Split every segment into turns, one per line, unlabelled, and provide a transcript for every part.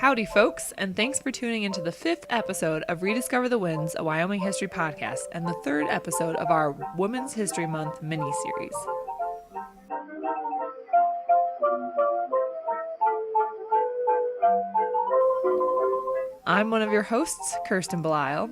Howdy, folks, and thanks for tuning into the 5th episode of Rediscover the Winds, a Wyoming history podcast, and the 3rd episode of our Women's History Month mini-series. I'm one of your hosts, Kirsten Beulah.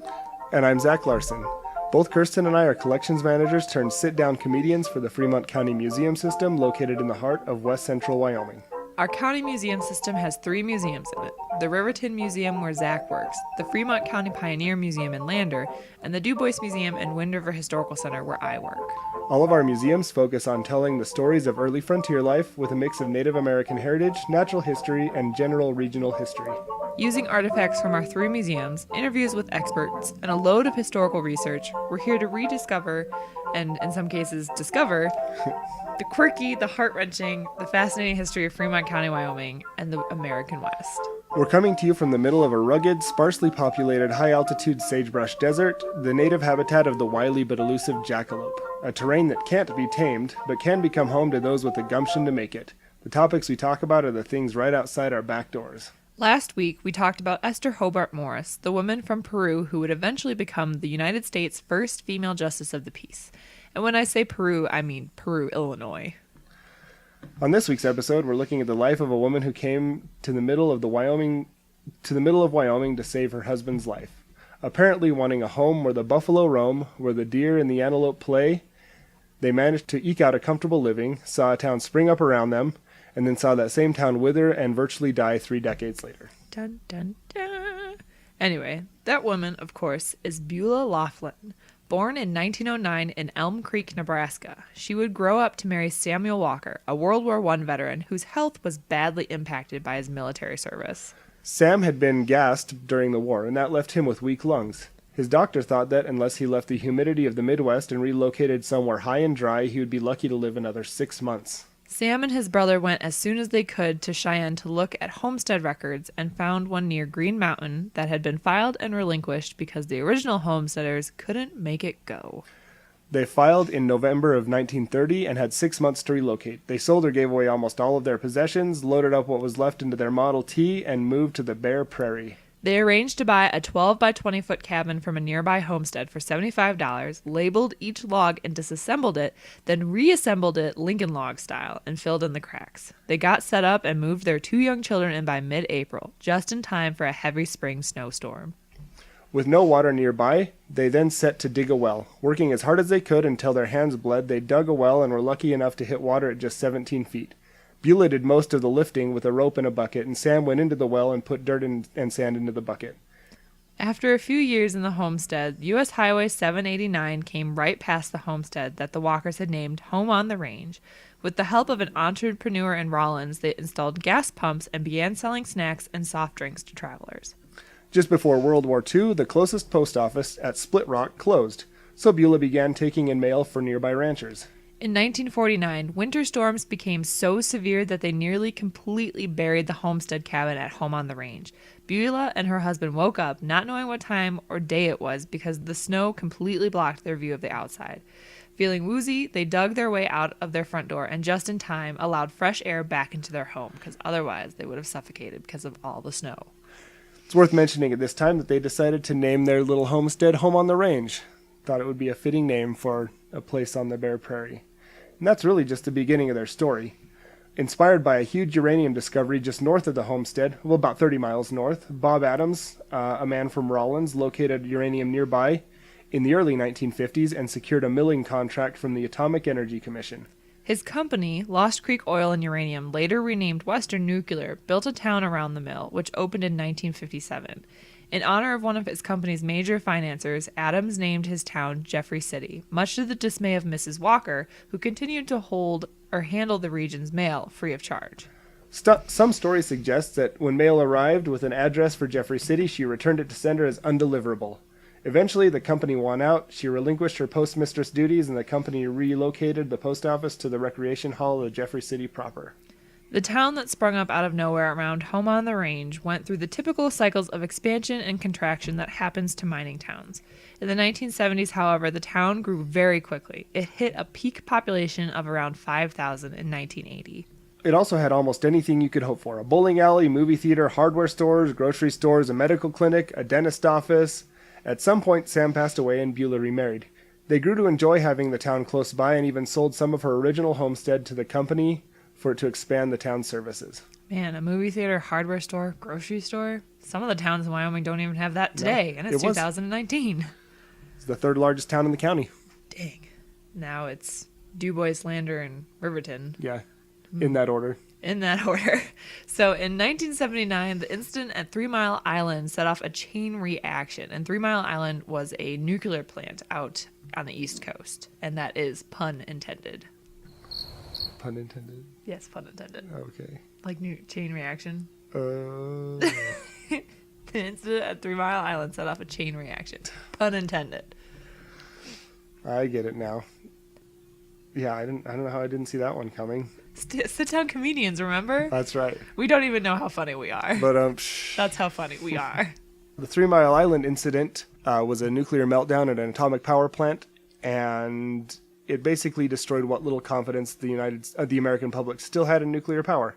And I'm Zach Larson. Both Kirsten and I are collections managers turned sit-down comedians for the Fremont County Museum System located in the heart of west central Wyoming.
Our county museum system has 3 museums in it. The Riverton Museum, where Zach works, the Fremont County Pioneer Museum in Lander, and the Du Bois Museum and Wind River Historical Center, where I work.
All of our museums focus on telling the stories of early frontier life with a mix of Native American heritage, natural history, and general regional history.
Using artifacts from our 3 museums, interviews with experts, and a load of historical research, we're here to rediscover, and in some cases discover, the quirky, the heart-wrenching, the fascinating history of Fremont County, Wyoming, and the American West.
We're coming to you from the middle of a rugged, sparsely populated, high-altitude sagebrush desert, the native habitat of the wily but elusive jackalope, a terrain that can't be tamed, but can become home to those with the gumption to make it. The topics we talk about are the things right outside our back doors.
Last week, we talked about Esther Hobart Morris, the woman from Peru who would eventually become the United States' first female justice of the peace. And when I say Peru, I mean Peru, Illinois.
On this week's episode, we're looking at the life of a woman who came to the middle of Wyoming to save her husband's life. Apparently wanting a home where the buffalo roam, where the deer and the antelope play, they managed to eke out a comfortable living, saw a town spring up around them, and then saw that same town wither and virtually die 3 decades later.
Dun, dun, dun. Anyway, that woman, of course, is Beulah Laflan. Born in 1909 in Elm Creek, Nebraska, she would grow up to marry Samuel Walker, a World War I veteran whose health was badly impacted by his military service.
Sam had been gassed during the war, and that left him with weak lungs. His doctor thought that unless he left the humidity of the Midwest and relocated somewhere high and dry, he would be lucky to live another 6 months.
Sam and his brother went as soon as they could to Cheyenne to look at homestead records and found one near Green Mountain that had been filed and relinquished because the original homesteaders couldn't make it go.
They filed in November of 1930 and had 6 months to relocate. They sold or gave away almost all of their possessions, loaded up what was left into their Model T, and moved to the Bear Prairie.
They arranged to buy a 12 by 20 foot cabin from a nearby homestead for $75, labeled each log and disassembled it, then reassembled it Lincoln log style and filled in the cracks. They got set up and moved their 2 young children in by mid-April, just in time for a heavy spring snowstorm.
With no water nearby, they then set to dig a well. Working as hard as they could until their hands bled, they dug a well and were lucky enough to hit water at just 17 feet. Beulah did most of the lifting with a rope and a bucket, and Sam went into the well and put dirt and sand into the bucket.
After a few years in the homestead, U.S. Highway 789 came right past the homestead that the Walkers had named Home on the Range. With the help of an entrepreneur in Rawlins, they installed gas pumps and began selling snacks and soft drinks to travelers.
Just before World War II, the closest post office at Split Rock closed, so Beulah began taking in mail for nearby ranchers.
In 1949, winter storms became so severe that they nearly completely buried the homestead cabin at Home on the Range. Beulah and her husband woke up not knowing what time or day it was because the snow completely blocked their view of the outside. Feeling woozy, they dug their way out of their front door and just in time allowed fresh air back into their home because otherwise they would have suffocated because of all the snow.
It's worth mentioning at this time that they decided to name their little homestead Home on the Range. Thought it would be a fitting name for a place on the Bear Prairie. And that's really just the beginning of their story. Inspired by a huge uranium discovery just north of the homestead, well, about 30 miles north, Bob Adams, a man from Rawlins, located uranium nearby in the early 1950s and secured a milling contract from the Atomic Energy Commission.
His company, Lost Creek Oil and Uranium, later renamed Western Nuclear, built a town around the mill, which opened in 1957. In honor of one of his company's major financiers, Adams named his town Jeffrey City, much to the dismay of Mrs. Walker, who continued to handle the region's mail free of charge.
Some stories suggest that when mail arrived with an address for Jeffrey City, she returned it to sender as undeliverable. Eventually, the company won out, she relinquished her postmistress duties, and the company relocated the post office to the recreation hall of Jeffrey City proper.
The town that sprung up out of nowhere around Home on the Range went through the typical cycles of expansion and contraction that happens to mining towns. In the 1970s, however, the town grew very quickly. It hit a peak population of around 5,000 in 1980.
It also had almost anything you could hope for. A bowling alley, movie theater, hardware stores, grocery stores, a medical clinic, a dentist office. At some point, Sam passed away and Beulah remarried. They grew to enjoy having the town close by and even sold some of her original homestead to the company for it to expand the town's services.
Man, a movie theater, hardware store, grocery store. Some of the towns in Wyoming don't even have that today, and it's 2019.
It's the third largest town in the county.
Dang. Now it's DuBois, Lander, and Riverton.
Yeah, in that order.
In that order. So in 1979, the incident at 3 Mile Island set off a chain reaction. And 3 Mile Island was a nuclear plant out on the East Coast. And that is pun intended.
Pun intended?
Yes, pun intended.
Okay.
Like new chain reaction.
The
incident at 3 Mile Island set off a chain reaction. Pun intended.
I get it now. Yeah, I don't know how I didn't see that one coming.
Sit-down comedians, remember?
That's right.
We don't even know how funny we are.
But
That's how funny we are.
The 3 Mile Island incident was a nuclear meltdown at an atomic power plant, and it basically destroyed what little confidence the American public still had in nuclear power.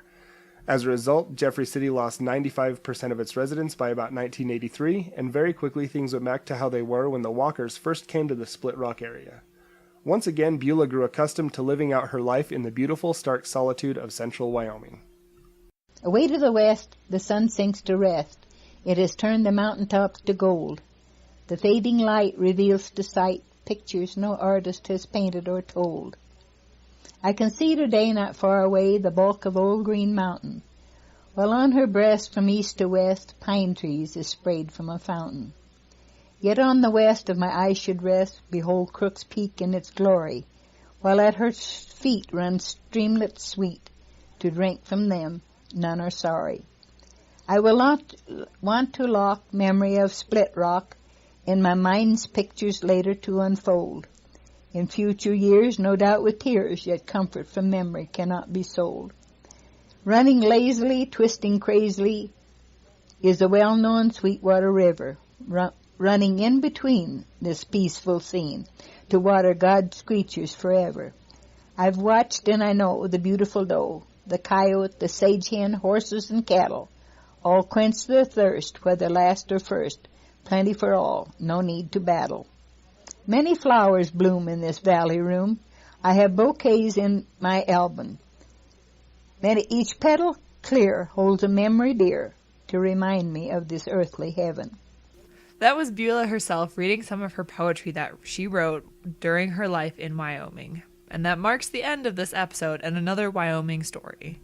As a result, Jeffrey City lost 95% of its residents by about 1983, and very quickly things went back to how they were when the Walkers first came to the Split Rock area. Once again, Beulah grew accustomed to living out her life in the beautiful, stark solitude of central Wyoming.
Away to the west, the sun sinks to rest. It has turned the mountaintops to gold. The fading light reveals to sight pictures no artist has painted or told. I can see today not far away the bulk of old Green Mountain, while on her breast from east to west pine trees is sprayed from a fountain. Yet on the west of my eyes should rest, behold Crook's Peak in its glory, while at her feet run streamlets sweet, to drink from them none are sorry. I will not want to lock memory of Split Rock in my mind's pictures later to unfold. In future years, no doubt with tears, yet comfort from memory cannot be sold. Running lazily, twisting crazily, is the well-known Sweetwater River, running in between this peaceful scene to water God's creatures forever. I've watched and I know the beautiful doe, the coyote, the sage hen, horses and cattle, all quench their thirst, whether last or first, plenty for all, no need to battle. Many flowers bloom in this valley room. I have bouquets in my album. Each petal, clear, holds a memory dear to remind me of this earthly heaven.
That was Beulah herself reading some of her poetry that she wrote during her life in Wyoming. And that marks the end of this episode and another Wyoming story.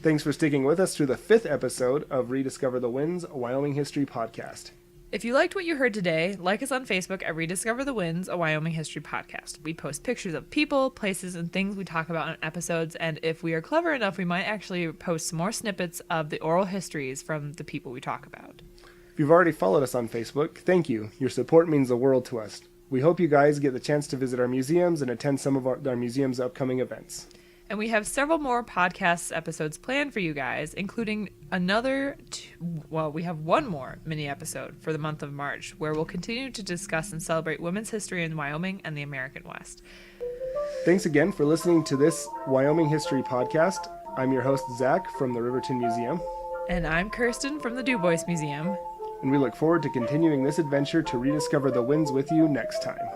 Thanks for sticking with us through the 5th episode of Rediscover the Winds, a Wyoming History podcast.
If you liked what you heard today, like us on Facebook at Rediscover the Winds, a Wyoming History podcast. We post pictures of people, places, and things we talk about in episodes, and if we are clever enough, we might actually post some more snippets of the oral histories from the people we talk about.
If you've already followed us on Facebook, thank you. Your support means the world to us. We hope you guys get the chance to visit our museums and attend some of our museum's upcoming events.
And we have several more podcast episodes planned for you guys, including we have one more mini episode for the month of March, where we'll continue to discuss and celebrate women's history in Wyoming and the American West.
Thanks again for listening to this Wyoming History podcast. I'm your host, Zach, from the Riverton Museum.
And I'm Kirsten from the DuBois Museum.
And we look forward to continuing this adventure to rediscover the winds with you next time.